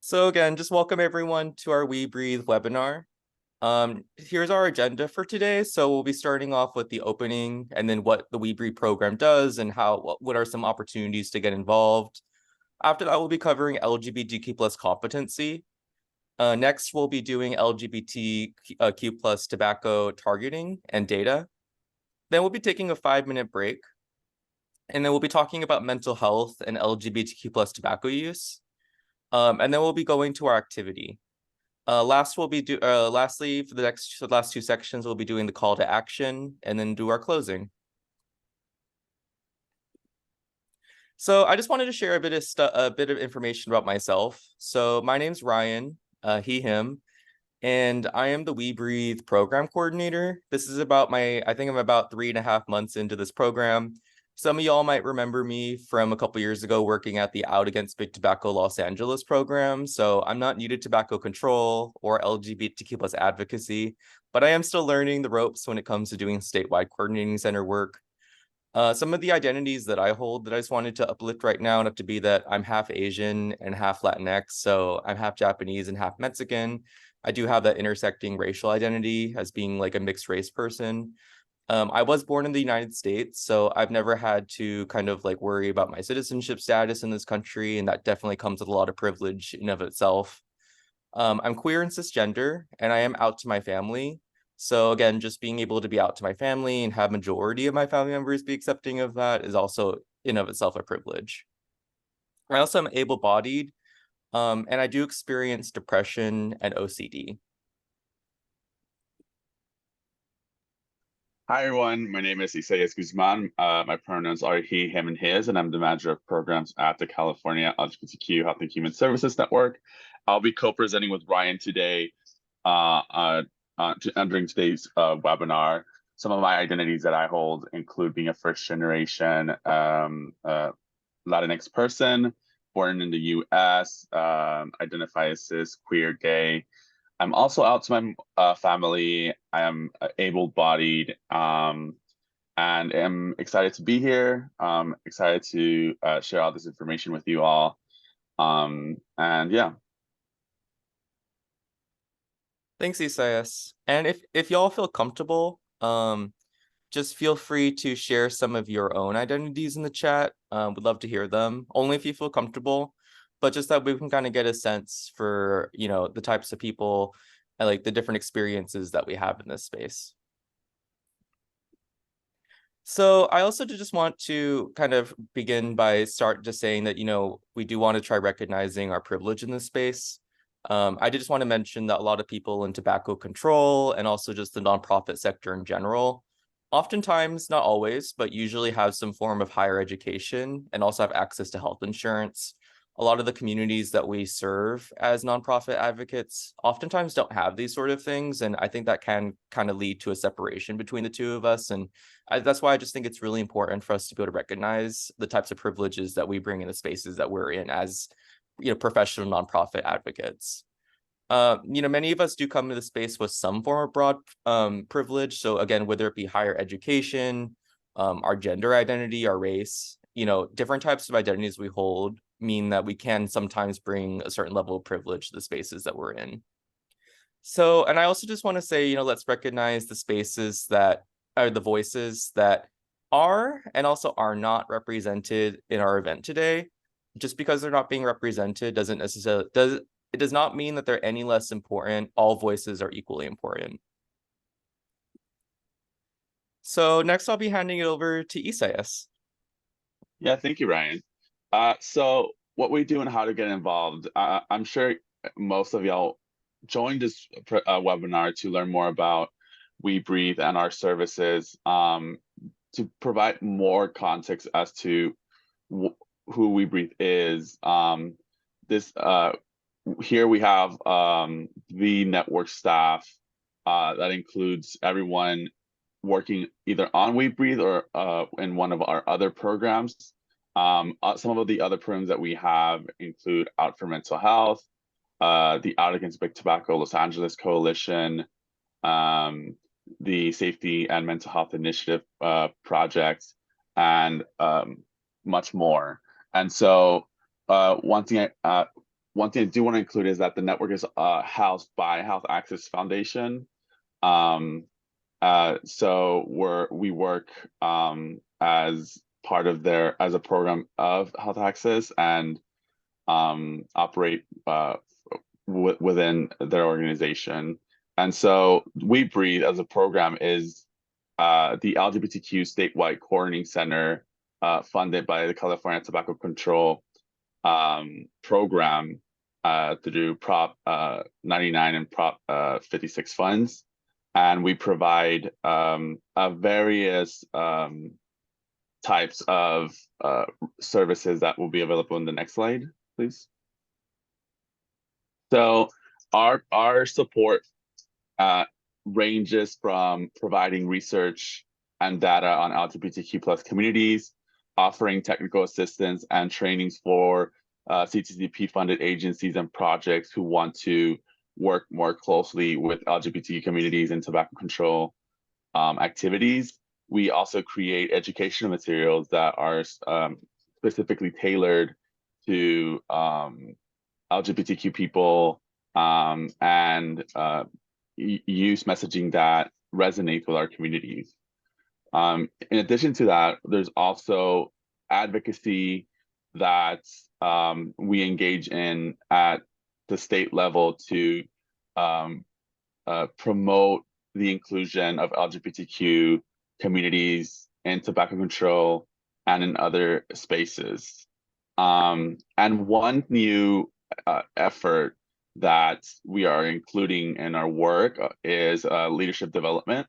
So again, just welcome everyone to our We Breathe webinar. Here's our agenda for today. So we'll be starting off with the opening and then what the We Breathe program does and what are some opportunities to get involved. After that, we'll be covering LGBTQ plus competency. Next, we'll be doing LGBTQ plus tobacco targeting and data. Then we'll be taking a 5-minute break. And then we'll be talking about mental health and LGBTQ plus tobacco use. And then we'll be going to our activity. Lastly, for the last two sections, we'll be doing the call to action and then do our closing. So I just wanted to share a bit of information about myself. So my name's Ryan, he, him, and I am the We Breathe program coordinator. This is I think I'm about 3.5 months into this program. Some of y'all might remember me from a couple years ago working at the Out Against Big Tobacco Los Angeles program. So I'm not new to tobacco control or LGBTQ plus advocacy, but I am still learning the ropes when it comes to doing statewide coordinating center work. Some of the identities that I hold that I just wanted to uplift right now enough to be that I'm half Asian and half Latinx. So I'm half Japanese and half Mexican. I do have that intersecting racial identity as being like a mixed race person. I was born in the United States, so I've never had to kind of like worry about my citizenship status in this country, and that definitely comes with a lot of privilege in of itself. I'm queer and cisgender, and I am out to my family. So again, just being able to be out to my family and have majority of my family members be accepting of that is also in of itself a privilege. I also am able-bodied, and I do experience depression and OCD. Hi, everyone. My name is Isaias Guzman. My pronouns are he, him, and his, and I'm the manager of programs at the California LGBTQ Health and Human Services Network. I'll be co-presenting with Ryan today during today's webinar. Some of my identities that I hold include being a first-generation Latinx person, born in the U.S., identify as cis, queer, gay. I'm also out to my family. I am able-bodied and am excited to be here. Excited to share all this information with you all. And yeah. Thanks, Isaias. And if y'all feel comfortable, just feel free to share some of your own identities in the chat. Would love to hear them, only if you feel comfortable, but just that we can kind of get a sense for, the types of people and like the different experiences that we have in this space. So I also just want to kind of begin by just saying that, we do want to try recognizing our privilege in this space. I did just want to mention that a lot of people in tobacco control and also just the nonprofit sector in general, oftentimes, not always, but usually have some form of higher education and also have access to health insurance. A lot of the communities that we serve as nonprofit advocates oftentimes don't have these sort of things. And I think that can kind of lead to a separation between the two of us. And that's why I just think it's really important for us to be able to recognize the types of privileges that we bring in the spaces that we're in as professional nonprofit advocates. Many of us do come to the space with some form of broad privilege. So again, whether it be higher education, our gender identity, our race, different types of identities we hold mean that we can sometimes bring a certain level of privilege to the spaces that we're in. So, and I also just want to say, let's recognize the spaces that are the voices that are and also are not represented in our event today. Just because they're not being represented it does not mean that they're any less important. All voices are equally important. So next I'll be handing it over to Isaias. Yeah, thank you, Ryan. So what we do and how to get involved, I'm sure most of y'all joined this webinar to learn more about We Breathe and our services, to provide more context as to who We Breathe is. Here we have the network staff that includes everyone working either on We Breathe or in one of our other programs. Some of the other programs that we have include Out for Mental Health, the Out Against Big Tobacco Los Angeles Coalition, the Safety and Mental Health Initiative projects, and much more. And so one thing one thing I do want to include is that the network is housed by Health Access Foundation. So we work as part of as a program of Health Access, and operate within their organization. And so We Breathe as a program is the LGBTQ Statewide Coordinating Center, funded by the California Tobacco Control program through Prop 99 and Prop 56 funds. And we provide various types of services that will be available in the next slide, please. So our support ranges from providing research and data on LGBTQ plus communities, offering technical assistance and trainings for CTCP funded agencies and projects who want to work more closely with LGBTQ communities and tobacco control activities. We also create educational materials that are specifically tailored to LGBTQ people, and use messaging that resonates with our communities. In addition to that, there's also advocacy that we engage in at the state level to promote the inclusion of LGBTQ communities in tobacco control and in other spaces. And one new effort that we are including in our work is leadership development,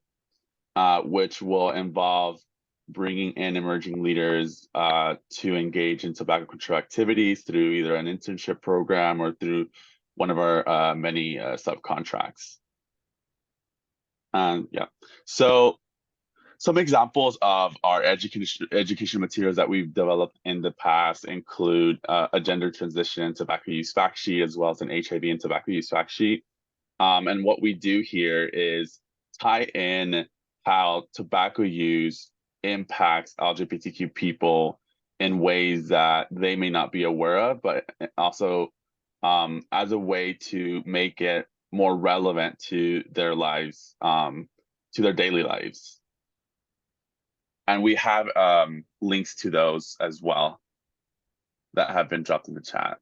which will involve bringing in emerging leaders to engage in tobacco control activities through either an internship program or through one of our many subcontracts. Yeah, so some examples of our education materials that we've developed in the past include a gender transition tobacco use fact sheet, as well as an HIV and tobacco use fact sheet. And what we do here is tie in how tobacco use impacts LGBTQ people in ways that they may not be aware of, but also as a way to make it more relevant to their lives, to their daily lives. And we have links to those as well that have been dropped in the chat.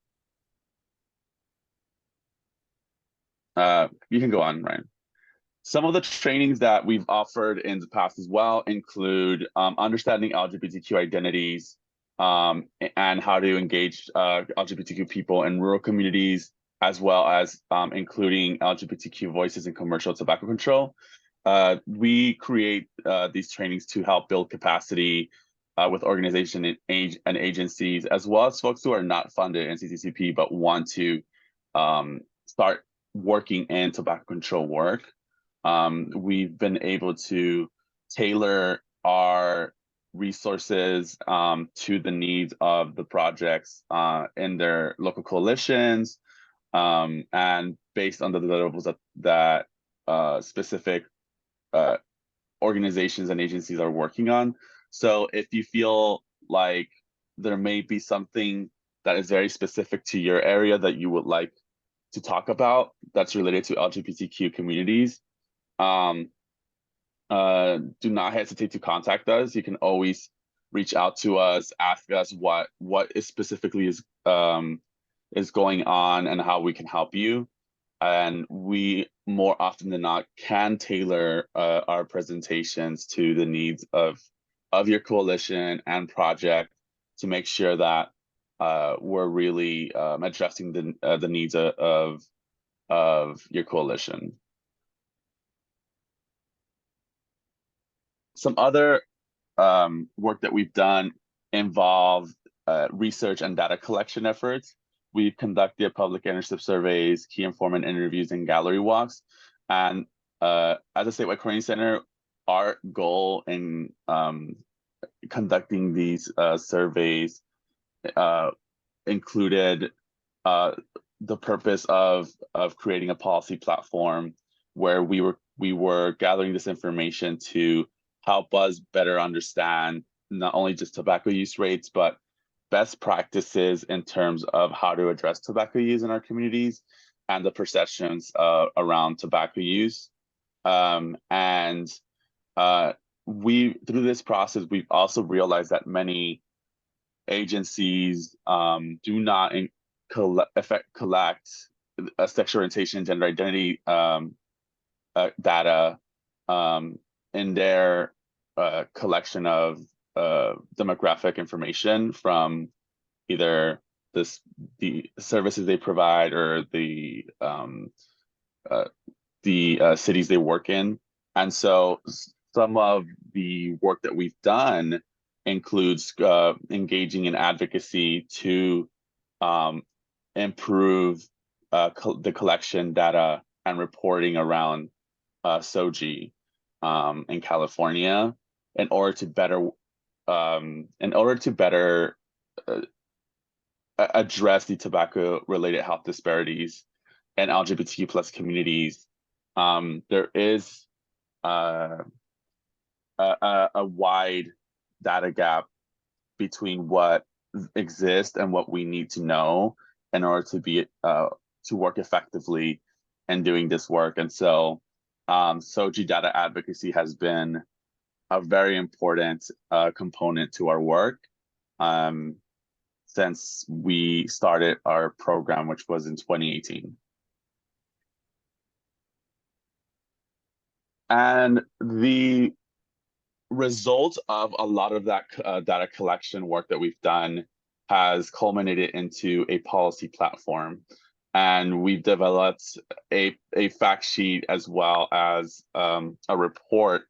You can go on, Ryan. Some of the trainings that we've offered in the past as well include understanding LGBTQ identities, and how to engage LGBTQ people in rural communities, as well as including LGBTQ voices in commercial tobacco control. We create these trainings to help build capacity with organizations and agencies, as well as folks who are not funded in CTCP but want to start working in tobacco control work. We've been able to tailor our resources to the needs of the projects in their local coalitions, and based on the deliverables that specific organizations and agencies are working on. So if you feel like there may be something that is very specific to your area that you would like to talk about that's related to LGBTQ communities, do not hesitate to contact us. You can always reach out to us, ask us what is specifically is going on and how we can help you. And we, more often than not, can tailor our presentations to the needs of your coalition and project to make sure that we're really addressing the needs of your coalition. Some other work that we've done involve research and data collection efforts. We've conducted public ownership surveys, key informant interviews, and gallery walks. And as a statewide coordinating center, our goal in conducting these surveys included the purpose of creating a policy platform where we were gathering this information to help us better understand not only just tobacco use rates, but best practices in terms of how to address tobacco use in our communities and the perceptions around tobacco use. And through this process, we've also realized that many agencies do not collect sexual orientation, gender identity data in their collection of demographic information from either the services they provide or the cities they work in. And so some of the work that we've done includes engaging in advocacy to improve the collection data and reporting around SOGI in California in order to better address the tobacco related health disparities in LGBTQ plus communities. There is a wide data gap between what exists and what we need to know in order to work effectively in doing this work. And so SOGI data advocacy has been a very important component to our work since we started our program, which was in 2018. And the result of a lot of that data collection work that we've done has culminated into a policy platform. And we've developed a fact sheet as well as a report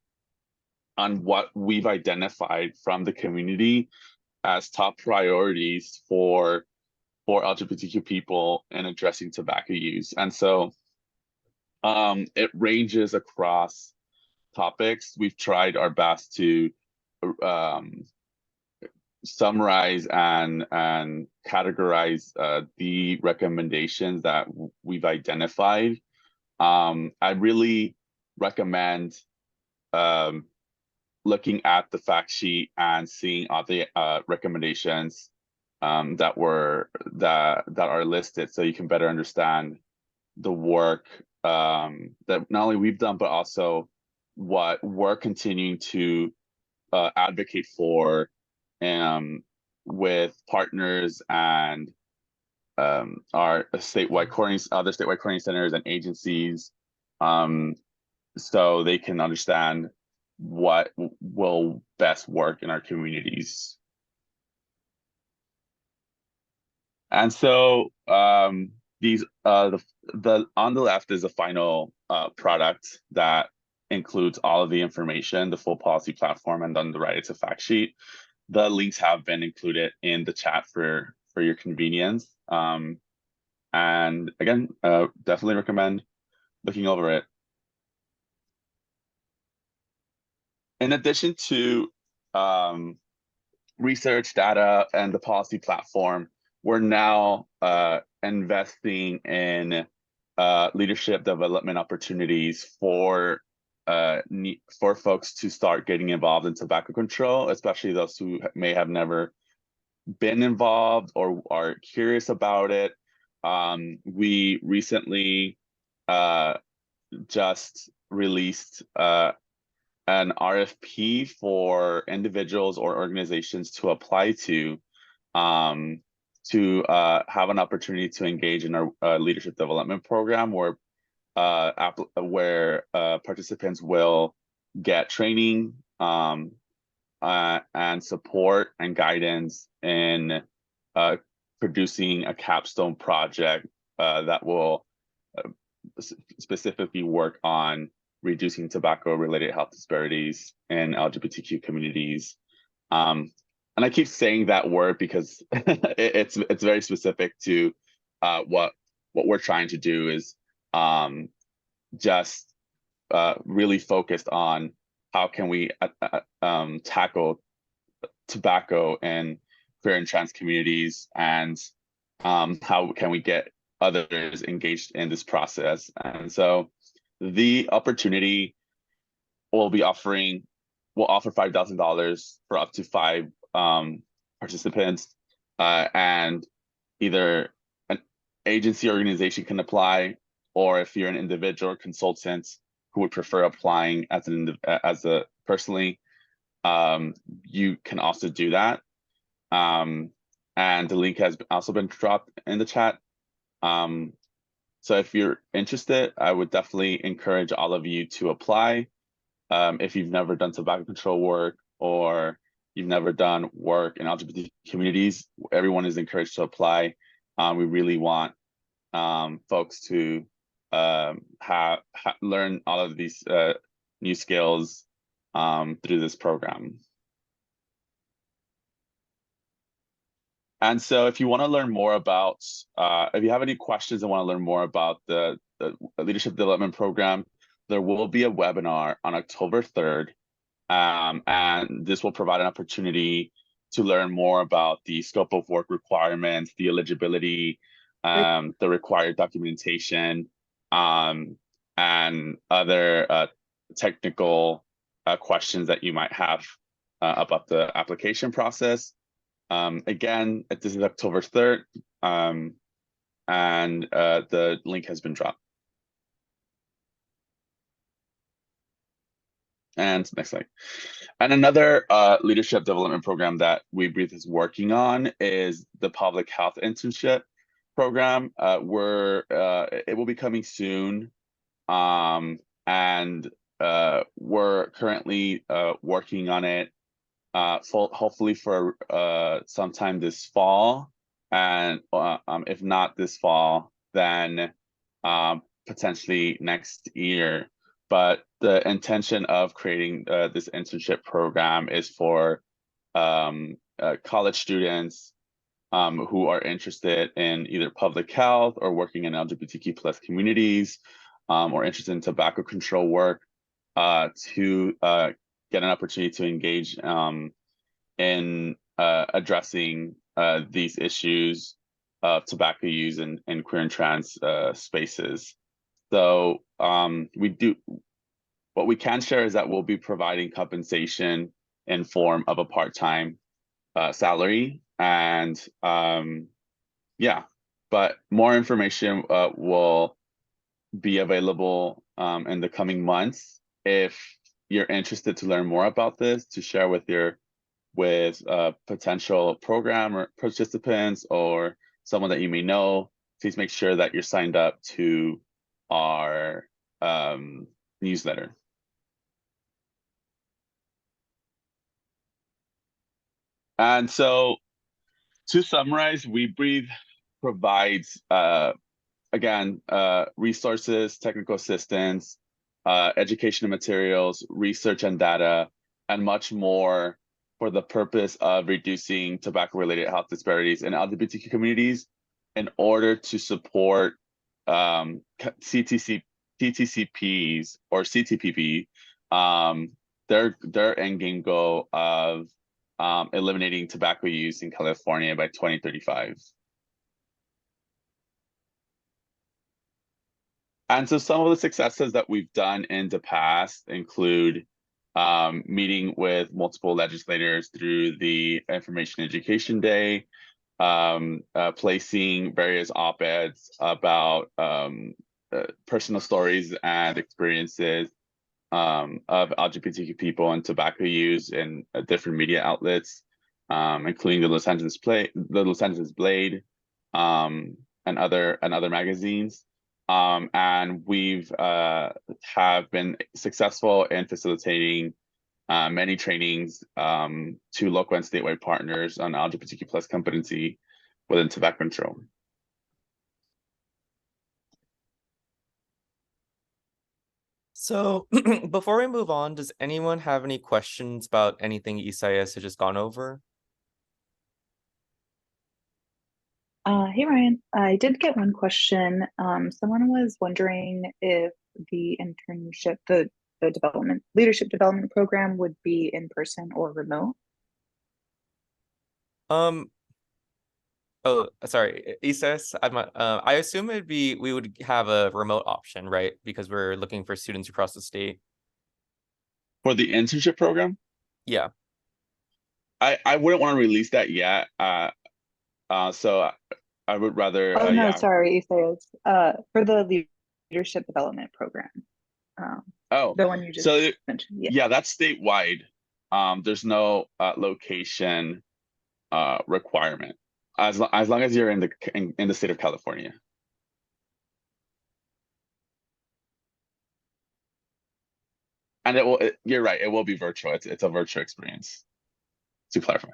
on what we've identified from the community as top priorities for LGBTQ people in addressing tobacco use. And so it ranges across topics. We've tried our best to summarize and categorize the recommendations that we've identified. I really recommend looking at the fact sheet and seeing all the recommendations that are listed, so you can better understand the work that not only we've done, but also what we're continuing to advocate for with partners and our other statewide coordinating centers and agencies, so they can understand what will best work in our communities. And so these the on the left is a final product that includes all of the information, the full policy platform, and on the right it's a fact sheet. The links have been included in the chat for your convenience. And again, definitely recommend looking over it. In addition to research data and the policy platform, we're now investing in leadership development opportunities for folks to start getting involved in tobacco control, especially those who may have never been involved or are curious about it. We recently just released an RFP for individuals or organizations to apply to have an opportunity to engage in our leadership development program, where participants will get training and support and guidance in producing a capstone project that will specifically work on reducing tobacco-related health disparities in LGBTQ communities. And I keep saying that word because it's very specific to what we're trying to do is just really focused on how can we tackle tobacco in queer and trans communities, and how can we get others engaged in this process. And so the opportunity will offer $5,000 for up to 5 participants. and either an agency organization can apply, or if you're an individual consultant who would prefer applying as a personally, you can also do that. And the link has also been dropped in the chat. So if you're interested, I would definitely encourage all of you to apply. If you've never done tobacco control work, or you've never done work in LGBT communities, everyone is encouraged to apply. We really want folks to learn all of these new skills through this program. And so if you want to learn more about, if you have any questions and want to learn more about the Leadership Development Program, there will be a webinar on October 3rd. And this will provide an opportunity to learn more about the scope of work requirements, the eligibility, the required documentation, and other technical questions that you might have about the application process. Again, this is October 3rd, and the link has been dropped. And next slide. And another leadership development program that We Breathe is working on is the public health internship program. It will be coming soon, and we're currently working on it. Hopefully for sometime this fall, and if not this fall, then potentially next year. But the intention of creating this internship program is for college students who are interested in either public health or working in LGBTQ plus communities, or interested in tobacco control work, to get an opportunity to engage in addressing these issues of tobacco use in queer and trans spaces. So what we can share is that we'll be providing compensation in form of a part-time salary. And yeah, but more information will be available in the coming months. If you're interested to learn more about this, to share with potential program or participants, or someone that you may know, please make sure that you're signed up to our newsletter. And so to summarize, We Breathe provides again, resources, technical assistance, education and materials, research and data, and much more for the purpose of reducing tobacco-related health disparities in LGBTQ communities, in order to support TTCPs or CTPP, their end game goal of eliminating tobacco use in California by 2035. And so some of the successes that we've done in the past include meeting with multiple legislators through the Information Education Day, placing various op-eds about personal stories and experiences of LGBTQ people and tobacco use in different media outlets, including the Los Angeles Blade, and other magazines. And we've have been successful in facilitating many trainings to local and statewide partners on LGBTQ plus competency within tobacco control. So before we move on, does anyone have any questions about anything Isaias has just gone over? Hey, Ryan. I did get one question. Someone was wondering if the internship, the leadership development program would be in person or remote. Oh, sorry, Isaias, I assume we would have a remote option, right? Because we're looking for students across the state. For the internship program? Yeah. I wouldn't want to release that yet. So I would rather, Oh no, yeah. sorry, Isaias. For the leadership development program, um, Oh, the one you just so mentioned. Yeah. yeah, that's statewide. There's no location requirement as long as you're in the state of California. And you're right, it will be virtual. It's a virtual experience, to clarify.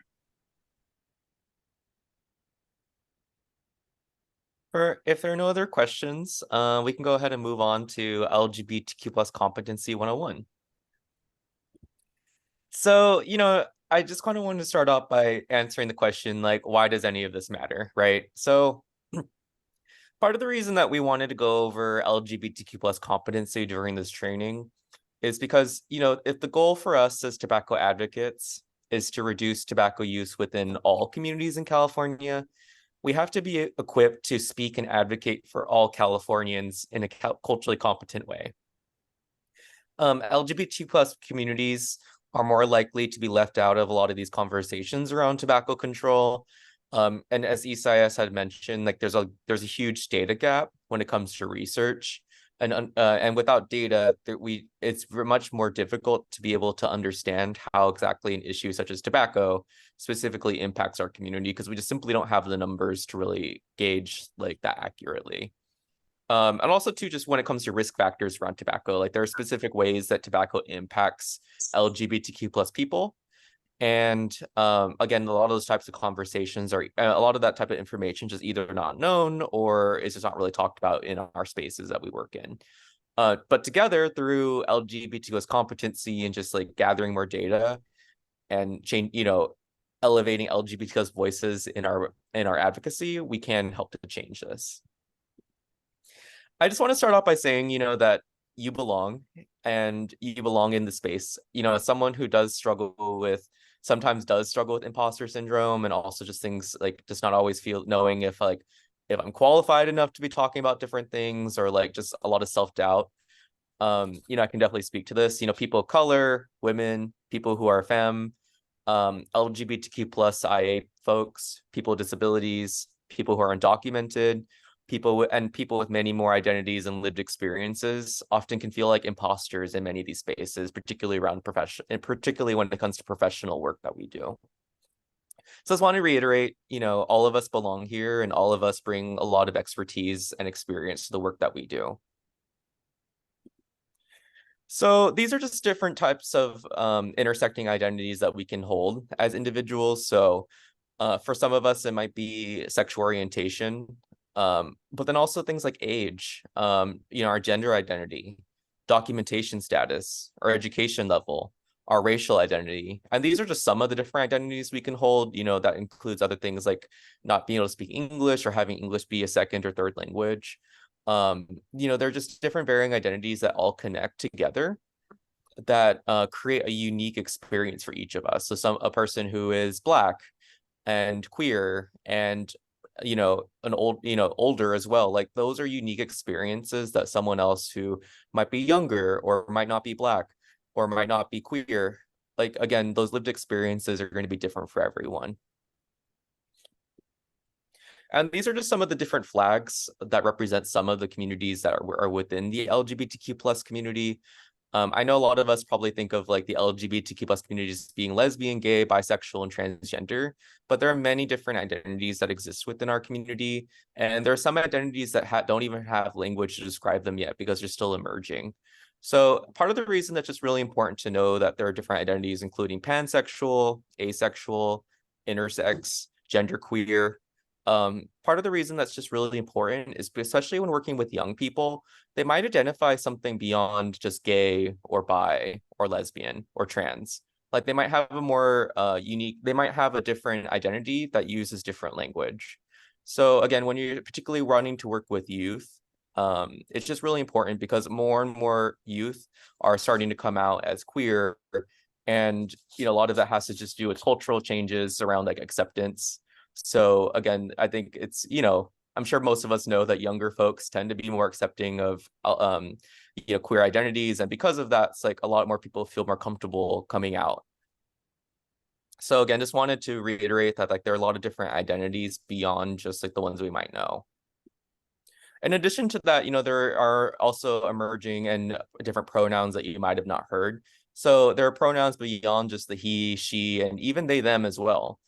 Or if there are no other questions, we can go ahead and move on to LGBTQ plus competency 101. So, I just kind of wanted to start off by answering the question, like, why does any of this matter, right? So part of the reason that we wanted to go over LGBTQ plus competency during this training is because, if the goal for us as tobacco advocates is to reduce tobacco use within all communities in California, we have to be equipped to speak and advocate for all Californians in a culturally competent way. LGBT plus communities are more likely to be left out of a lot of these conversations around tobacco control. And as Isaias had mentioned, like there's a huge data gap when it comes to research, and without data, it's much more difficult to be able to understand how exactly an issue such as tobacco specifically impacts our community, because we just simply don't have the numbers to really gauge like that accurately. And also too, just when it comes to risk factors around tobacco, like there are specific ways that tobacco impacts LGBTQ plus people. And again, a lot of those types of conversations are a lot of that type of information just either not known or is just not really talked about in our spaces that we work in. But together through LGBT plus competency and just like gathering more data and elevating LGBT plus voices in our advocacy, we can help to change this. I just want to start off by saying, that you belong and you belong in the space. As someone who sometimes does struggle with imposter syndrome and also just things like just not always knowing if I'm qualified enough to be talking about different things or like just a lot of self-doubt. I can definitely speak to this. People of color, women, people who are femme, LGBTQ plus IA folks, people with disabilities, people who are undocumented, people with many more identities and lived experiences often can feel like imposters in many of these spaces, particularly around profession, and particularly when it comes to professional work that we do. So I just want to reiterate, all of us belong here and all of us bring a lot of expertise and experience to the work that we do. So these are just different types of intersecting identities that we can hold as individuals. So for some of us, it might be sexual orientation, but then also things like age, our gender identity, documentation status, our education level, our racial identity. And these are just some of the different identities we can hold, that includes other things like not being able to speak English or having English be a second or third language. They're just different varying identities that all connect together that create a unique experience for each of us. So a person who is Black and queer and older as well, like those are unique experiences that someone else who might be younger or might not be Black or might not be queer, like again, those lived experiences are going to be different for everyone. And these are just some of the different flags that represent some of the communities that are within the LGBTQ plus community. I know a lot of us probably think of like the LGBTQ plus communities being lesbian, gay, bisexual, and transgender, but there are many different identities that exist within our community. And there are some identities that don't even have language to describe them yet because they're still emerging. So part of the reason that's just really important to know that there are different identities, including pansexual, asexual, intersex, genderqueer. Part of the reason that's just really important is especially when working with young people, they might identify something beyond just gay or bi or lesbian or trans. Like they might have a more they might have a different identity that uses different language. So again, when you're particularly running to work with youth, it's just really important because more and more youth are starting to come out as queer. And, a lot of that has to just do with cultural changes around like acceptance. So again, I think it's, I'm sure most of us know that younger folks tend to be more accepting of, queer identities. And because of that, it's like a lot more people feel more comfortable coming out. So again, just wanted to reiterate that like there are a lot of different identities beyond just like the ones we might know. In addition to that, there are also emerging and different pronouns that you might have not heard. So there are pronouns beyond just the he, she, and even they, them as well.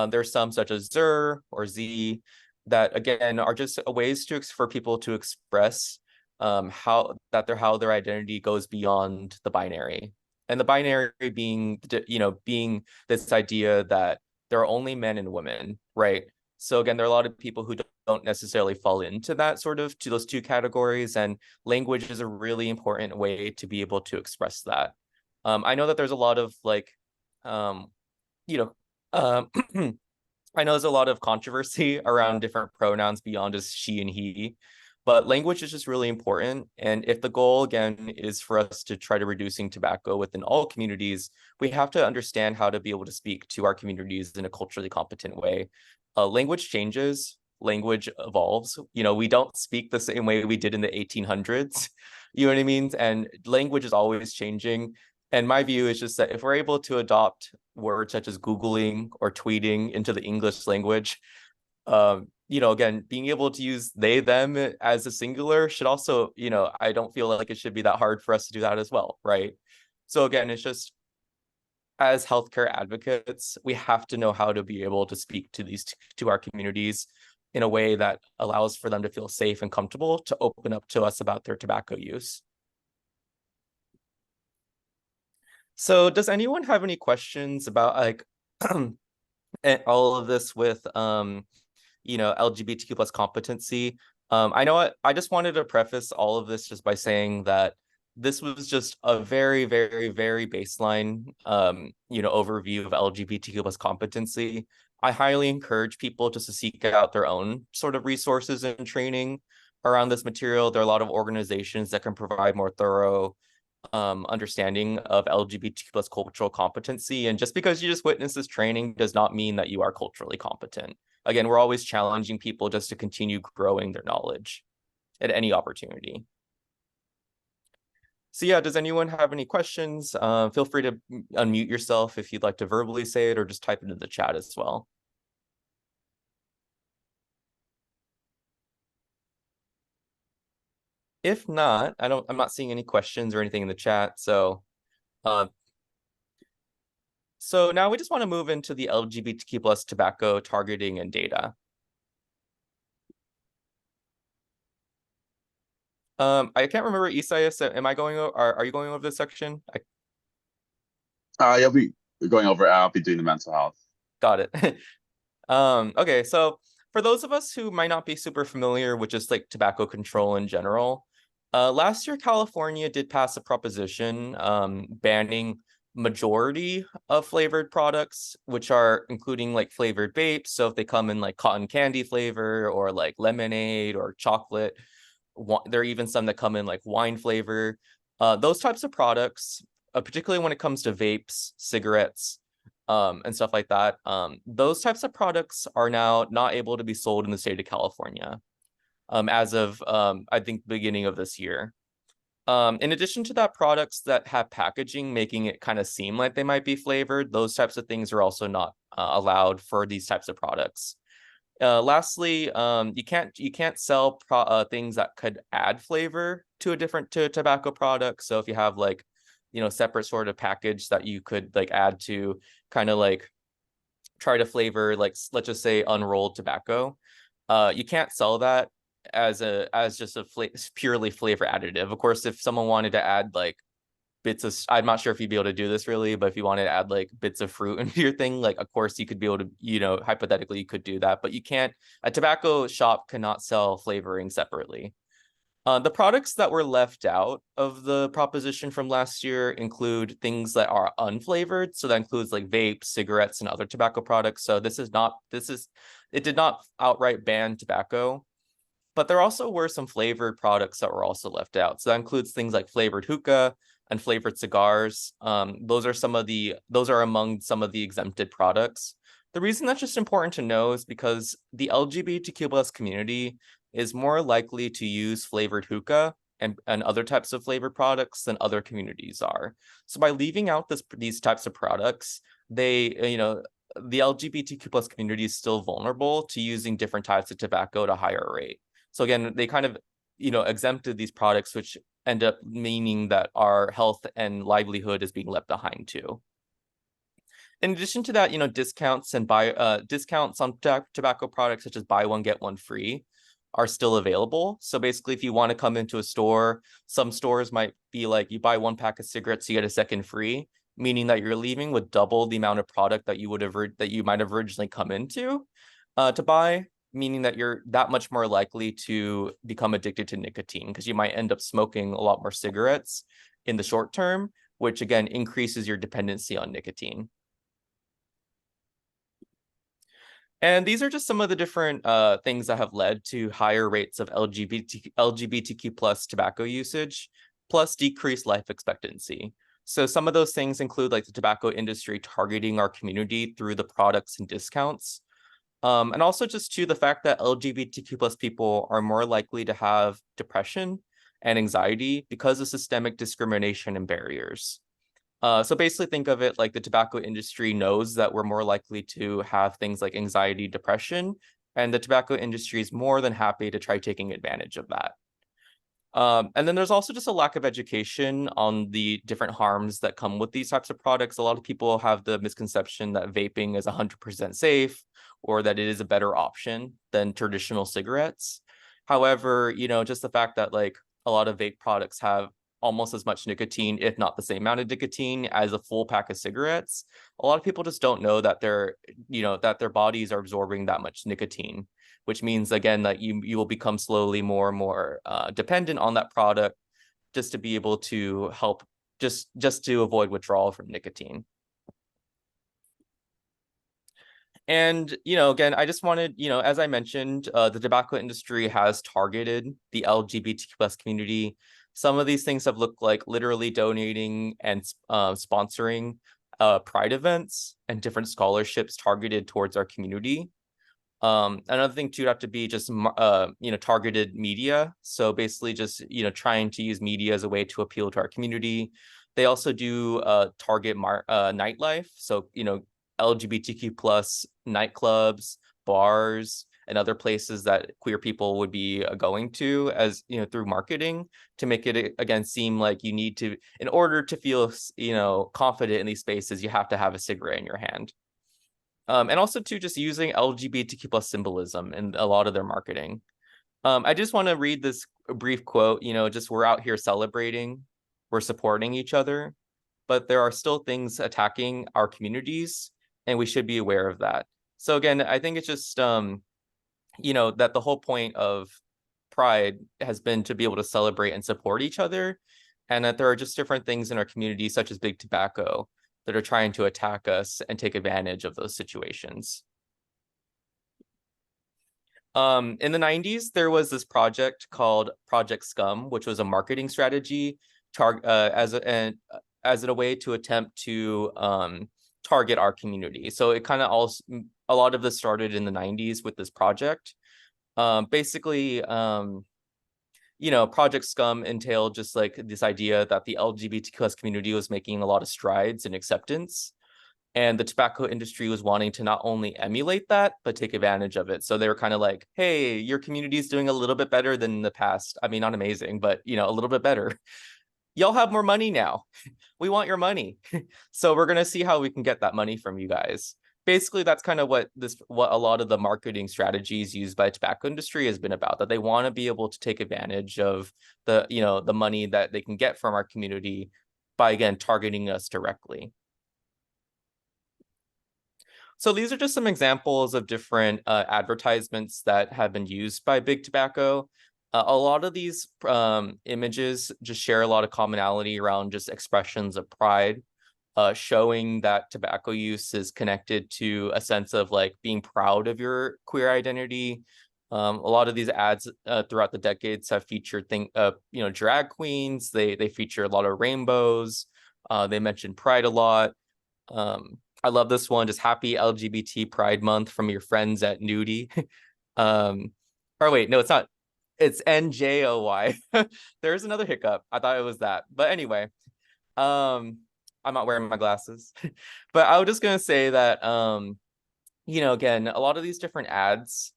There's some such as zer or z that again are just ways for people to express how their identity goes beyond the binary. And the binary being this idea that there are only men and women, right? So again, there are a lot of people who don't necessarily fall into that to those two categories, and language is a really important way to be able to express that. I know that there's a lot of like, you know, um, I know there's a lot of controversy around different pronouns beyond just she and he, but language is just really important. And if the goal again is for us to try to reducing tobacco within all communities, we have to understand how to be able to speak to our communities in a culturally competent way. Language changes, language evolves. We don't speak the same way we did in the 1800s. You know what I mean? And language is always changing. And my view is just that if we're able to adopt words such as Googling or tweeting into the English language, again, being able to use they, them as a singular should also, I don't feel like it should be that hard for us to do that as well, right? So again, it's just as healthcare advocates, we have to know how to be able to speak to our communities in a way that allows for them to feel safe and comfortable to open up to us about their tobacco use. So does anyone have any questions about like all of this with LGBTQ plus competency? I know I just wanted to preface all of this just by saying that this was just a very, very, very baseline overview of LGBTQ plus competency. I highly encourage people just to seek out their own sort of resources and training around this material. There are a lot of organizations that can provide more thorough understanding of LGBTQ plus cultural competency. And just because you just witness this training does not mean that you are culturally competent. Again, we're always challenging people just to continue growing their knowledge at any opportunity. So yeah, does anyone have any questions? Feel free to unmute yourself if you'd like to verbally say it, or just type it into the chat as well. If not, I'm not seeing any questions or anything in the chat. So now we just want to move into the LGBTQ plus tobacco targeting and data. I can't remember, Isaias, am I going over, are you going over this section? You'll be going over, I'll be doing the mental health. Got it. Okay, so for those of us who might not be super familiar with just like tobacco control in general, last year California did pass a proposition banning majority of flavored products, which are including like flavored vapes. So if they come in like cotton candy flavor or like lemonade or chocolate, there are even some that come in like wine flavor. Those types of products, particularly when it comes to vapes, cigarettes, and stuff like that, those types of products are now not able to be sold in the state of California as of I think beginning of this year. In addition to that, products that have packaging making it kind of seem like they might be flavored, those types of things are also not allowed for these types of products. Lastly, you can't sell things that could add flavor to a tobacco product. So if you have like separate sort of package that you could like add to kind of like try to flavor, like let's just say unrolled tobacco, you can't sell that as just a purely flavor additive. Of course, if someone wanted to add like bits of, I'm not sure if you'd be able to do this really, but if you wanted to add like bits of fruit into your thing, like of course you could be able to, hypothetically you could do that, but you can't, a tobacco shop cannot sell flavoring separately. The products that were left out of the proposition from last year include things that are unflavored. So that includes like vapes, cigarettes, and other tobacco products. So it did not outright ban tobacco, but there also were some flavored products that were also left out. So that includes things like flavored hookah and flavored cigars. Those are among some of the exempted products. The reason that's just important to know is because the LGBTQ plus community is more likely to use flavored hookah and other types of flavored products than other communities are. So by leaving out these types of products, they, the LGBTQ plus community is still vulnerable to using different types of tobacco at a higher rate. So again, they kind of, exempted these products, which end up meaning that our health and livelihood is being left behind too. In addition to that, discounts on tobacco products such as buy one, get one free are still available. So basically, if you want to come into a store, some stores might be like, you buy one pack of cigarettes, you get a second free, meaning that you're leaving with double the amount of product that you might have originally come into to buy, meaning that you're that much more likely to become addicted to nicotine because you might end up smoking a lot more cigarettes in the short term, which again increases your dependency on nicotine. And these are just some of the different things that have led to higher rates of LGBTQ plus tobacco usage, plus decreased life expectancy. So some of those things include like the tobacco industry targeting our community through the products and discounts. And also just to the fact that LGBTQ plus people are more likely to have depression and anxiety because of systemic discrimination and barriers. So basically think of it like the tobacco industry knows that we're more likely to have things like anxiety, depression, and the tobacco industry is more than happy to try taking advantage of that. And then there's also just a lack of education on the different harms that come with these types of products. A lot of people have the misconception that vaping is 100% safe or that it is a better option than traditional cigarettes. However, just the fact that like a lot of vape products have almost as much nicotine, if not the same amount of nicotine as a full pack of cigarettes. A lot of people just don't know that that their bodies are absorbing that much nicotine, which means again that you will become slowly more and more dependent on that product just to be able to help just to avoid withdrawal from nicotine. And, again, I just wanted, as I mentioned, the tobacco industry has targeted the LGBTQ plus community. Some of these things have looked like literally donating and sponsoring pride events and different scholarships targeted towards our community. Another thing too have to be just targeted media. So basically just trying to use media as a way to appeal to our community. They also do target nightlife. So LGBTQ plus nightclubs, bars, and other places that queer people would be going to as through marketing to make it again seem like you need to, in order to feel confident in these spaces, you have to have a cigarette in your hand. And also too just using LGBTQ plus symbolism in a lot of their marketing. I just want to read this brief quote, just we're out here celebrating, we're supporting each other, but there are still things attacking our communities and we should be aware of that. So again, I think it's just, that the whole point of Pride has been to be able to celebrate and support each other, and that there are just different things in our community, such as big tobacco, that are trying to attack us and take advantage of those situations. In the 90s, there was this project called Project Scum, which was a marketing strategy as a way to attempt to target our community. So it kind of also, a lot of this started in the 90s with this project. Basically, Project Scum entailed just like this idea that the LGBTQ community was making a lot of strides in acceptance. And the tobacco industry was wanting to not only emulate that, but take advantage of it. So they were kind of like, hey, your community is doing a little bit better than the past. I mean, not amazing, but, a little bit better. Y'all have more money now. We want your money. So we're going to see how we can get that money from you guys. Basically, that's kind of what a lot of the marketing strategies used by the tobacco industry has been about, that they want to be able to take advantage of the money that they can get from our community by, again, targeting us directly. So these are just some examples of different advertisements that have been used by Big Tobacco. A lot of these images just share a lot of commonality around just expressions of pride, showing that tobacco use is connected to a sense of like being proud of your queer identity. A lot of these ads throughout the decades have featured drag queens. They feature a lot of rainbows. They mention pride a lot. I love this one, just happy LGBT Pride Month from your friends at Nudie. Or wait, no, it's not. It's NJOY. There's another hiccup. I thought it was that. But anyway, I'm not wearing my glasses. But I was just gonna say that again, a lot of these different ads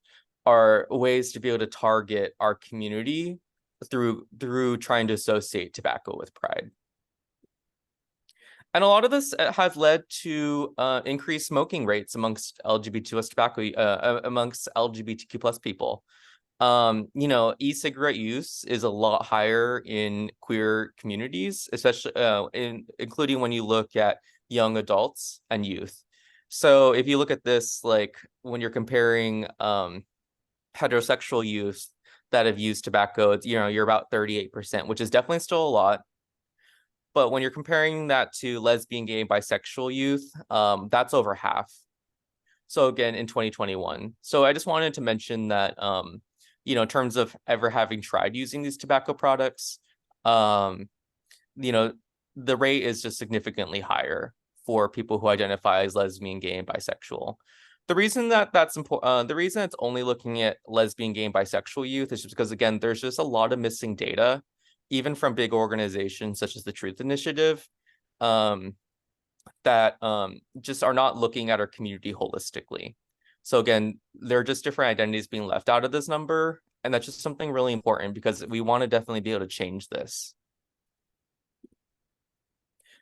are ways to be able to target our community through trying to associate tobacco with pride. And a lot of this has led to increased smoking rates amongst amongst LGBTQ plus people. E-cigarette use is a lot higher in queer communities, especially including when you look at young adults and youth. So if you look at this, like when you're comparing heterosexual youth that have used tobacco, you're about 38%, which is definitely still a lot. But when you're comparing that to lesbian, gay, and bisexual youth, that's over half. So again, in 2021. So I just wanted to mention that, in terms of ever having tried using these tobacco products, the rate is just significantly higher for people who identify as lesbian, gay, and bisexual. The reason that's important, the reason it's only looking at lesbian, gay, and bisexual youth is just because, again, there's just a lot of missing data, even from big organizations such as the Truth Initiative, that just are not looking at our community holistically. So again, there are just different identities being left out of this number, and that's just something really important because we want to definitely be able to change this.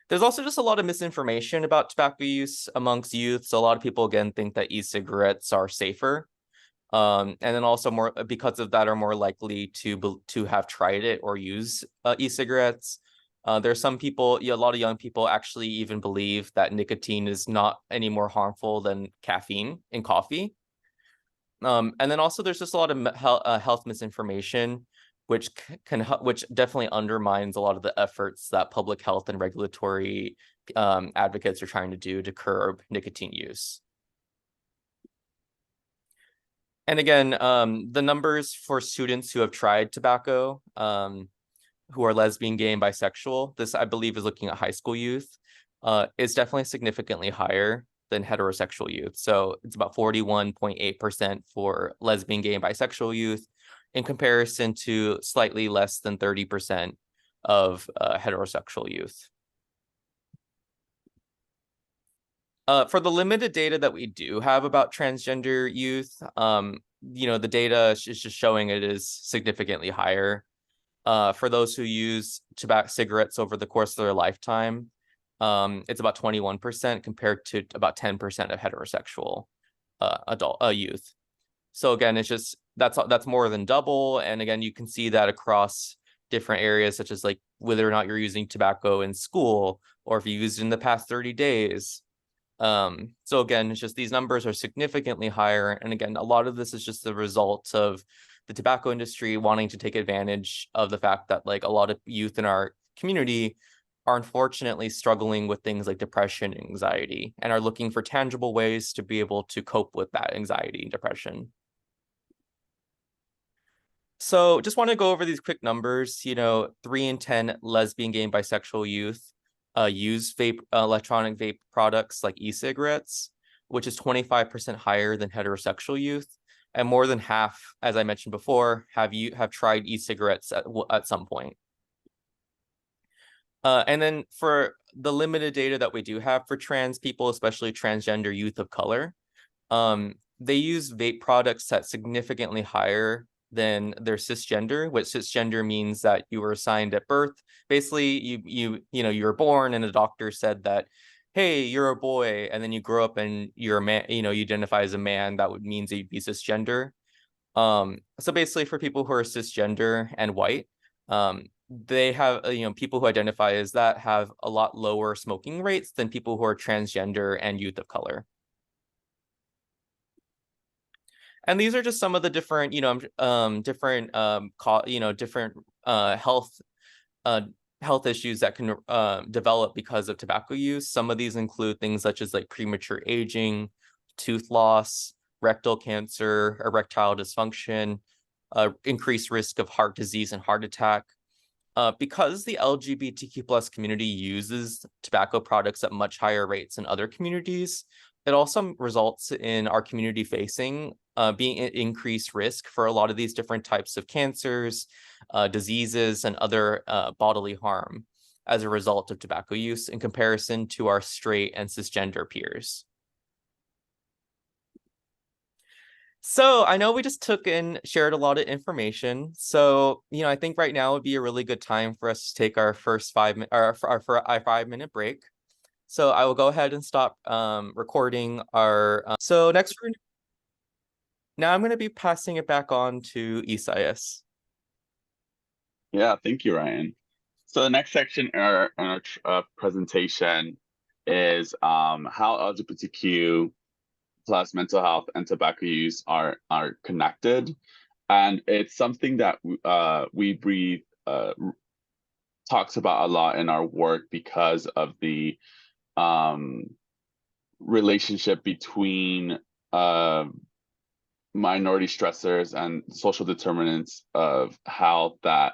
There's also just a lot of misinformation about tobacco use amongst youth. So a lot of people, again, think that e-cigarettes are safer. And then also more because of that are more likely to have tried it or use e-cigarettes. There's some people, a lot of young people actually even believe that nicotine is not any more harmful than caffeine in coffee. And then also there's just a lot of health misinformation, which definitely undermines a lot of the efforts that public health and regulatory advocates are trying to do to curb nicotine use. And again, the numbers for students who have tried tobacco, who are lesbian, gay, and bisexual, this I believe is looking at high school youth, is definitely significantly higher than heterosexual youth. So it's about 41.8% for lesbian, gay, and bisexual youth in comparison to slightly less than 30% of heterosexual youth. For the limited data that we do have about transgender youth, the data is just showing it is significantly higher. For those who use tobacco cigarettes over the course of their lifetime, it's about 21% compared to about 10% of heterosexual adult youth. So again, it's just that's more than double. And again, you can see that across different areas, such as like whether or not you're using tobacco in school or if you used it in the past 30 days. So again, it's just these numbers are significantly higher. And again, a lot of this is just the result of the tobacco industry wanting to take advantage of the fact that like a lot of youth in our community are unfortunately struggling with things like depression and anxiety and are looking for tangible ways to be able to cope with that anxiety and depression. So just want to go over these quick numbers. 3 in 10 lesbian, gay, and bisexual youth use electronic vape products like e-cigarettes, which is 25% higher than heterosexual youth, and more than half, as I mentioned before, have tried e-cigarettes at some point. And then for the limited data that we do have for trans people, especially transgender youth of color, they use vape products that's significantly higher than their cisgender, which cisgender means that you were assigned at birth. Basically, you were born and a doctor said that, hey, you're a boy, and then you grow up and you're a man, you identify as a man, that means that you'd be cisgender. So basically for people who are cisgender and white, they have, people who identify as that have a lot lower smoking rates than people who are transgender and youth of color. And these are just some of the different, different health issues that can develop because of tobacco use. Some of these include things such as like premature aging, tooth loss, rectal cancer, erectile dysfunction, increased risk of heart disease and heart attack. Because the LGBTQ plus community uses tobacco products at much higher rates than other communities, it also results in our community facing being at increased risk for a lot of these different types of cancers, diseases, and other bodily harm. as a result of tobacco use in comparison to our straight and cisgender peers. So I know we just took and shared a lot of information. So, I think right now would be a really good time for us to take our first 5 minute or for our 5 minute break. So I will go ahead and stop recording our. So now I'm going to be passing it back on to Isaias. Yeah, thank you, Ryan. So the next section in our presentation is how LGBTQ plus mental health and tobacco use are connected, and it's something that We Breathe talks about a lot in our work because of the relationship between minority stressors and social determinants of health that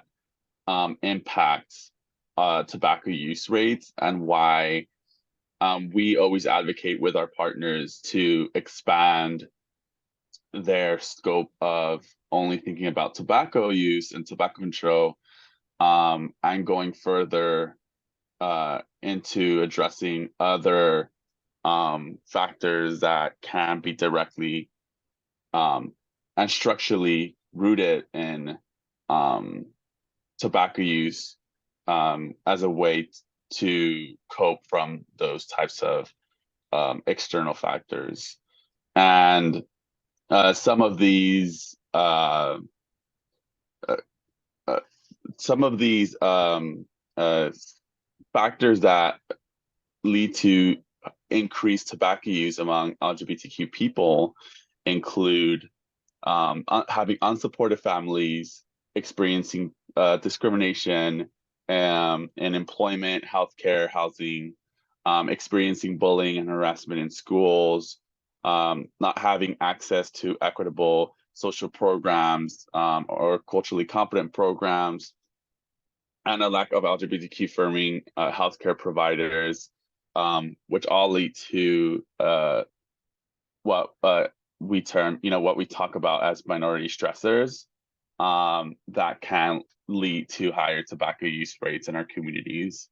impacts tobacco use rates, and why we always advocate with our partners to expand their scope of only thinking about tobacco use and tobacco control, and going further into addressing other factors that can be directly and structurally rooted in tobacco use as a way to cope from those types of external factors. And some of these factors that lead to increased tobacco use among LGBTQ people include having unsupported families, experiencing discrimination in employment, healthcare, housing, experiencing bullying and harassment in schools, not having access to equitable social programs or culturally competent programs, and a lack of LGBTQ affirming healthcare providers, which all lead to what we talk about as minority stressors that can lead to higher tobacco use rates in our communities.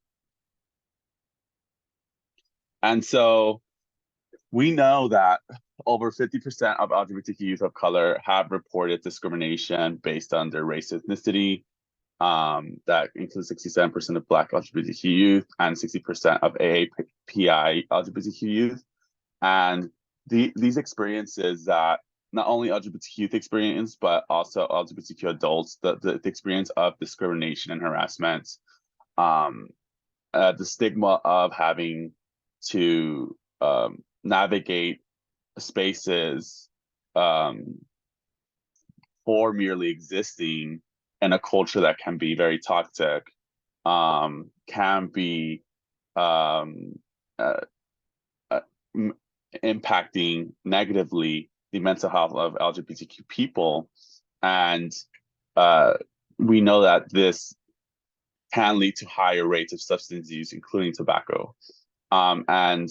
And so we know that over 50% of LGBTQ youth of color have reported discrimination based on their race, ethnicity. That includes 67% of Black LGBTQ youth and 60% of AAPI LGBTQ youth. And these experiences that not only LGBTQ youth experience, but also LGBTQ adults, the experience of discrimination and harassment, the stigma of having to navigate spaces for merely existing in a culture that can be very toxic, can be impacting negatively the mental health of LGBTQ people. And we know that this can lead to higher rates of substance use, including tobacco. And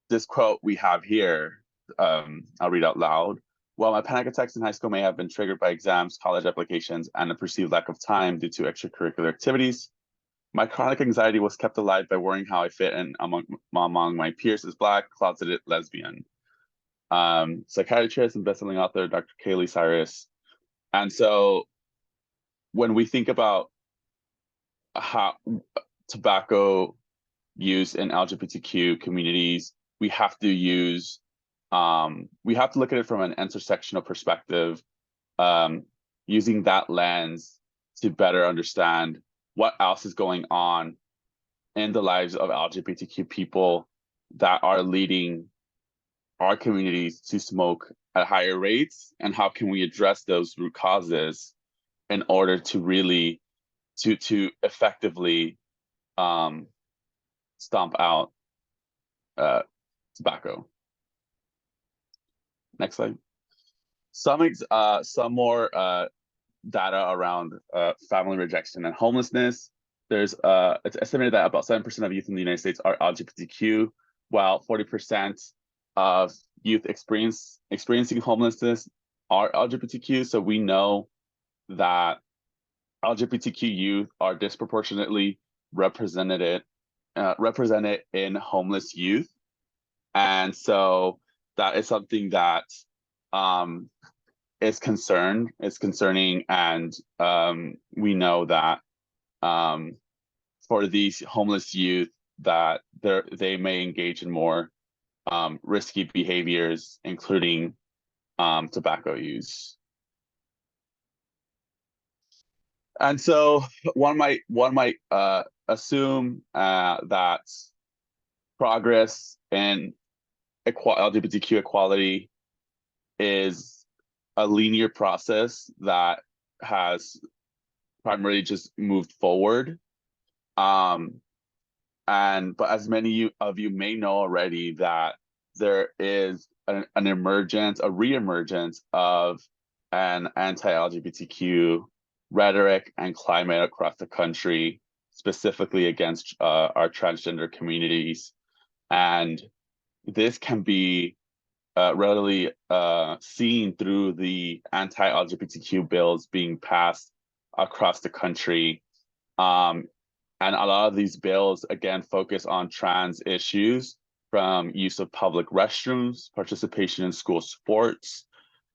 this quote we have here, I'll read out loud. While my panic attacks in high school may have been triggered by exams, college applications, and a perceived lack of time due to extracurricular activities, my chronic anxiety was kept alive by worrying how I fit in among my peers as Black, closeted lesbian. Psychiatrist and bestselling author, Dr. Kaylee Cyrus. And so when we think about how tobacco use in LGBTQ communities, we have to look at it from an intersectional perspective, using that lens to better understand what else is going on in the lives of LGBTQ people that are leading our communities to smoke at higher rates, and how can we address those root causes in order to really to effectively stomp out tobacco. Next slide. Some more data around family rejection and homelessness. It's estimated that about 7% of youth in the United States are LGBTQ, while 40% of youth experiencing homelessness are LGBTQ. So we know that LGBTQ youth are disproportionately represented in homeless youth, and so that is something that um, is concerning, and we know that for these homeless youth that they may engage in more risky behaviors, including tobacco use. And so one might assume that progress in LGBTQ equality is a linear process that has primarily just moved forward. But as many of you may know already, that there is a reemergence of an anti-LGBTQ rhetoric and climate across the country, specifically against our transgender communities. And this can be readily seen through the anti-LGBTQ bills being passed across the country. And a lot of these bills, again, focus on trans issues, from use of public restrooms, participation in school sports,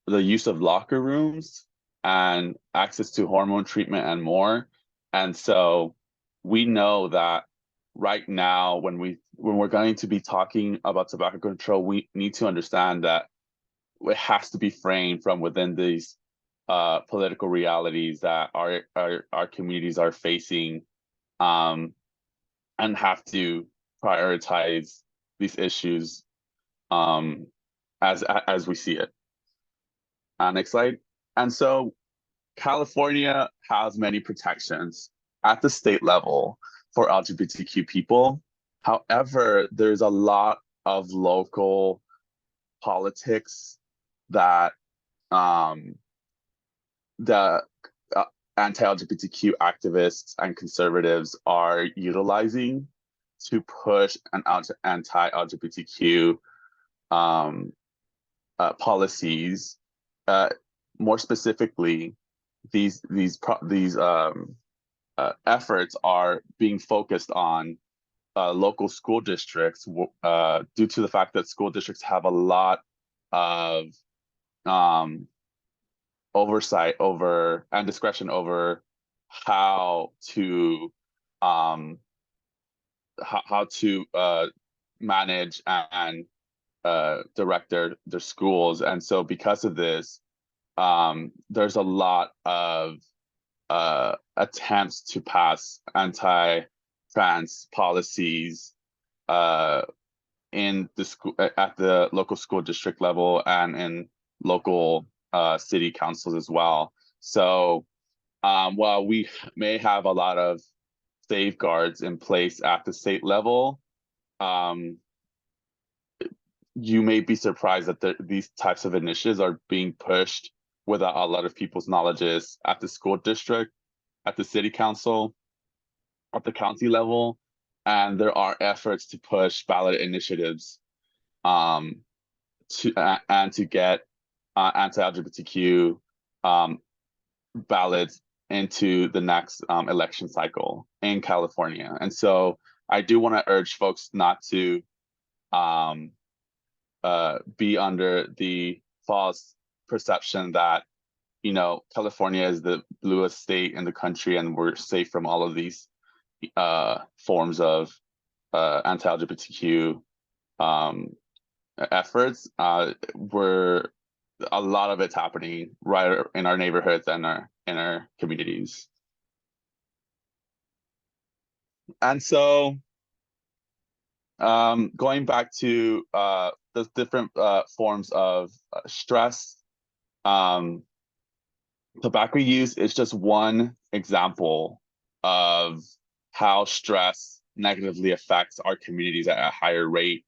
the use of locker rooms, and access to hormone treatment and more. And so we know that right now, when we're going to be talking about tobacco control, we need to understand that it has to be framed from within these political realities that our communities are facing, and have to prioritize these issues as we see it. Next slide. And so California has many protections at the state level for LGBTQ people. However, there's a lot of local politics that the anti-LGBTQ activists and conservatives are utilizing to push an anti-LGBTQ policies. More specifically, these efforts are being focused on local school districts due to the fact that school districts have a lot of oversight over and discretion over how to manage and direct their schools. And so because of this, there's a lot of attempts to pass anti-trans policies in the school, at the local school district level, and in local city councils as well. So while we may have a lot of safeguards in place at the state level, you may be surprised that these types of initiatives are being pushed without a lot of people's knowledges at the school district, at the city council, at the county level. And there are efforts to push ballot initiatives to get anti-LGBTQ ballots into the next election cycle in California. And so I do want to urge folks not to be under the false perception that, you know, California is the bluest state in the country and we're safe from all of these forms of anti-LGBTQ efforts. Where a lot of it's happening right in our neighborhoods and in our communities. And so going back to the different forms of stress, tobacco use is just one example of how stress negatively affects our communities at a higher rate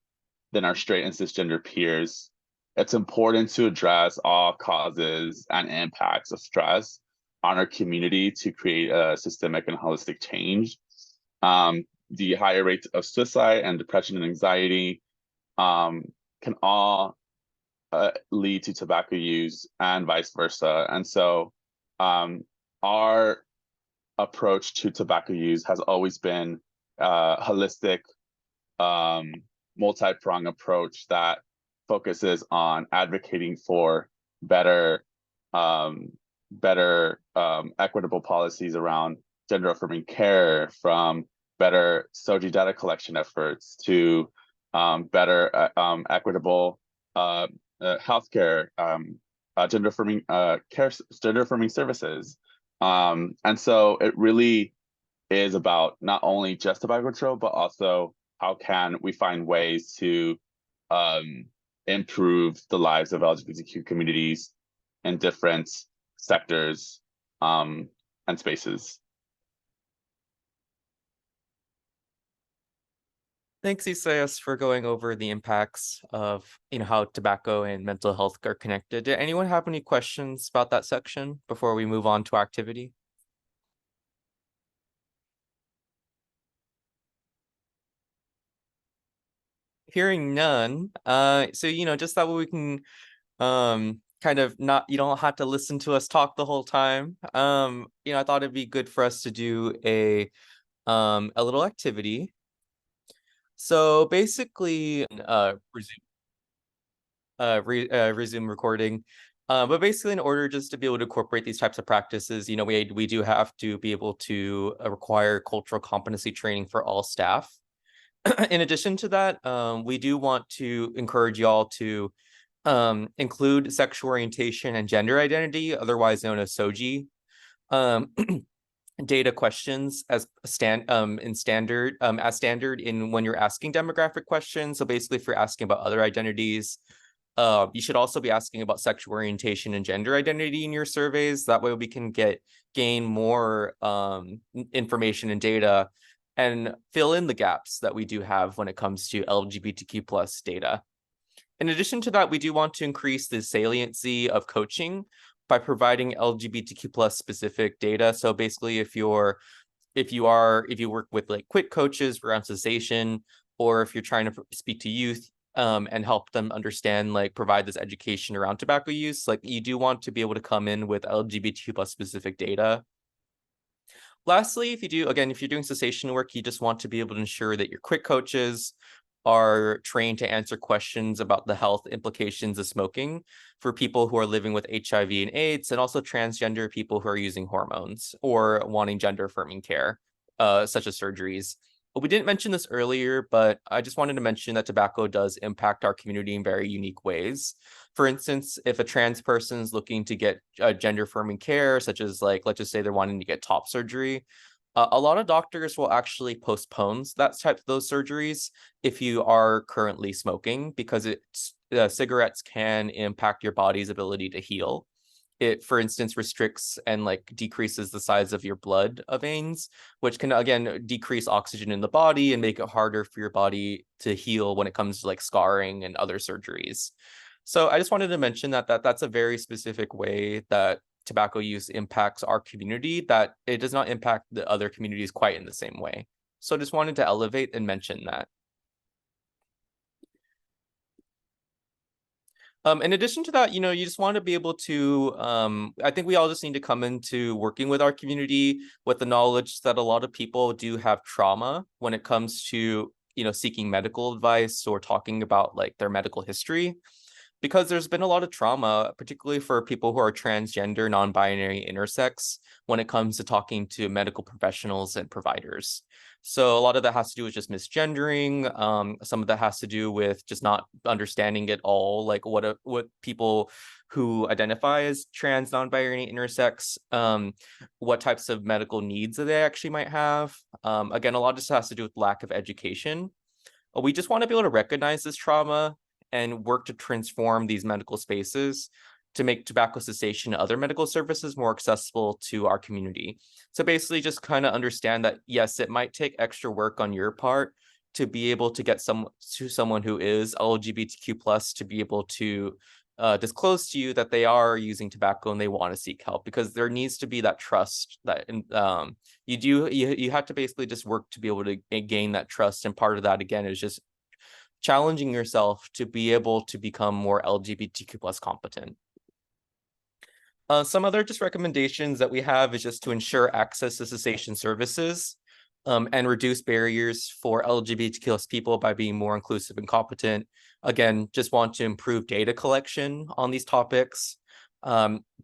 than our straight and cisgender peers. It's important to address all causes and impacts of stress on our community to create a systemic and holistic change. The higher rates of suicide and depression and anxiety can all lead to tobacco use and vice versa. And so our approach to tobacco use has always been a holistic, multi-pronged approach that focuses on advocating for better, equitable policies around gender affirming care, from better SOGI data collection efforts to better equitable healthcare, gender affirming gender affirming services. And so it really is about not only just tobacco control, but also how can we find ways to improve the lives of LGBTQ communities in different sectors and spaces. Thanks, Isaias, for going over the impacts of how tobacco and mental health are connected. Did anyone have any questions about that section before we move on to activity? Hearing none, so just that way we can kind of not, you don't have to listen to us talk the whole time. I thought it'd be good for us to do a little activity. So basically, resume recording. But basically, in order just to be able to incorporate these types of practices, we do have to be able to require cultural competency training for all staff. In addition to that, we do want to encourage y'all to include sexual orientation and gender identity, otherwise known as SOGI, data questions as standard in when you're asking demographic questions. So basically, if you're asking about other identities, you should also be asking about sexual orientation and gender identity in your surveys. That way we can gain more information and data and fill in the gaps that we do have when it comes to LGBTQ plus data. In addition to that, we do want to increase the saliency of coaching by providing LGBTQ plus specific data. So basically, if you work with like quit coaches around cessation, or if you're trying to speak to youth and help them understand, like provide this education around tobacco use, like you do want to be able to come in with LGBTQ plus specific data. Lastly, if you're doing cessation work, you just want to be able to ensure that your quit coaches are trained to answer questions about the health implications of smoking for people who are living with HIV and AIDS, and also transgender people who are using hormones or wanting gender affirming care, such as surgeries. We didn't mention this earlier, but I just wanted to mention that tobacco does impact our community in very unique ways. For instance, if a trans person is looking to get gender affirming care, such as let's just say they're wanting to get top surgery, a lot of doctors will actually postpone those surgeries if you are currently smoking, because cigarettes can impact your body's ability to heal. It, for instance, restricts and decreases the size of your blood veins, which can again decrease oxygen in the body and make it harder for your body to heal when it comes to scarring and other surgeries. So I just wanted to mention that's a very specific way that tobacco use impacts our community, that it does not impact the other communities quite in the same way. So I just wanted to elevate and mention that. In addition to that, you just want to be able to, I think we all just need to come into working with our community with the knowledge that a lot of people do have trauma when it comes to, seeking medical advice or talking about their medical history. Because there's been a lot of trauma, particularly for people who are transgender, non-binary, intersex, when it comes to talking to medical professionals and providers. So a lot of that has to do with just misgendering. Some of that has to do with just not understanding at all, what people who identify as trans, non-binary, intersex, what types of medical needs that they actually might have. Again, a lot of this has to do with lack of education. We just want to be able to recognize this trauma and work to transform these medical spaces to make tobacco cessation and other medical services more accessible to our community. So basically just kind of understand that, yes, it might take extra work on your part to be able to get someone who is LGBTQ plus to be able to disclose to you that they are using tobacco and they want to seek help, because there needs to be that trust that you have to basically just work to be able to gain that trust. And part of that, again, is just challenging yourself to be able to become more LGBTQ plus competent. Some other just recommendations that we have is just to ensure access to cessation services and reduce barriers for LGBTQ people by being more inclusive and competent. Again, just want to improve data collection on these topics.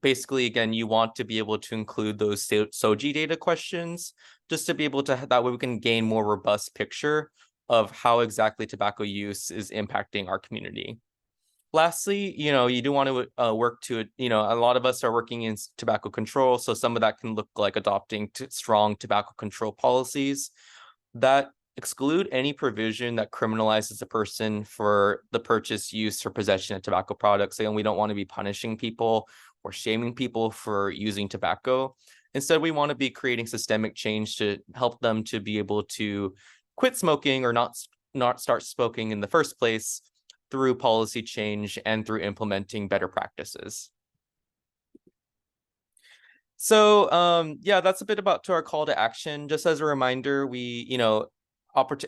Basically, again, you want to be able to include those SOGI data questions just to be able to, that way we can gain more robust picture of how exactly tobacco use is impacting our community. Lastly, you do want to work to, a lot of us are working in tobacco control. So some of that can look like adopting strong tobacco control policies that exclude any provision that criminalizes a person for the purchase, use, or possession of tobacco products. Again, we don't want to be punishing people or shaming people for using tobacco. Instead, we want to be creating systemic change to help them to be able to quit smoking or not start smoking in the first place, through policy change and through implementing better practices. So yeah, that's a bit about to our call to action. Just as a reminder, we,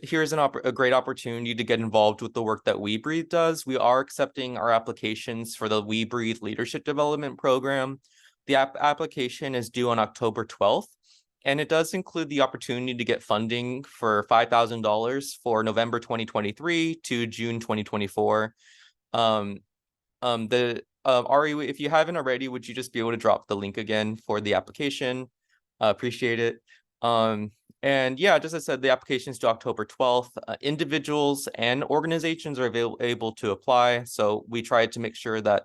here's a great opportunity to get involved with the work that We Breathe does. We are accepting our applications for the We Breathe Leadership Development Program. The application is due on October 12th. And it does include the opportunity to get funding for $5,000 for November 2023 to June 2024. Ari, if you haven't already, would you just be able to drop the link again for the application? Appreciate it. And yeah, just as I said, the application is due October 12th. Individuals and organizations are able to apply. So we tried to make sure that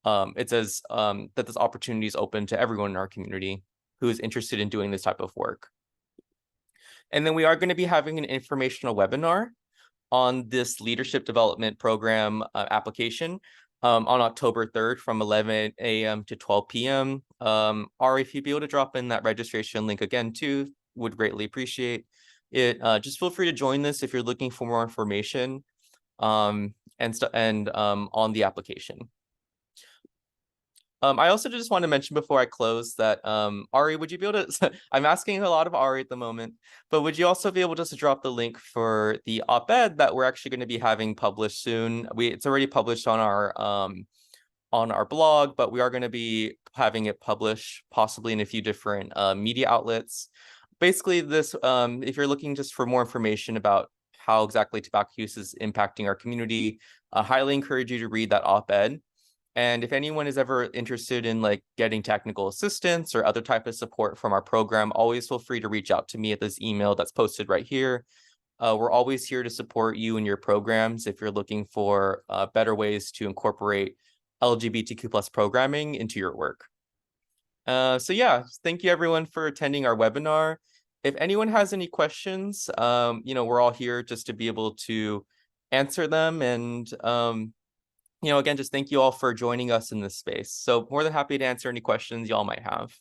it says that this opportunity is open to everyone in our community who is interested in doing this type of work. And then we are going to be having an informational webinar on this leadership development program application on October 3rd from 11 a.m. to 12 p.m. Ari, if you'd be able to drop in that registration link again too, would greatly appreciate it. Just feel free to join this if you're looking for more information on the application. I also just want to mention before I close that, Ari, would you be able to, I'm asking a lot of Ari at the moment, but would you also be able just to drop the link for the op-ed that we're actually going to be having published soon? It's already published on our blog, but we are going to be having it published possibly in a few different media outlets. Basically this, if you're looking just for more information about how exactly tobacco use is impacting our community, I highly encourage you to read that op-ed. And if anyone is ever interested in like getting technical assistance or other type of support from our program, always feel free to reach out to me at this email that's posted right here. We're always here to support you and your programs if you're looking for better ways to incorporate LGBTQ+ programming into your work. So yeah, thank you everyone for attending our webinar. If anyone has any questions, we're all here just to be able to answer them. And again, just thank you all for joining us in this space. So more than happy to answer any questions y'all might have.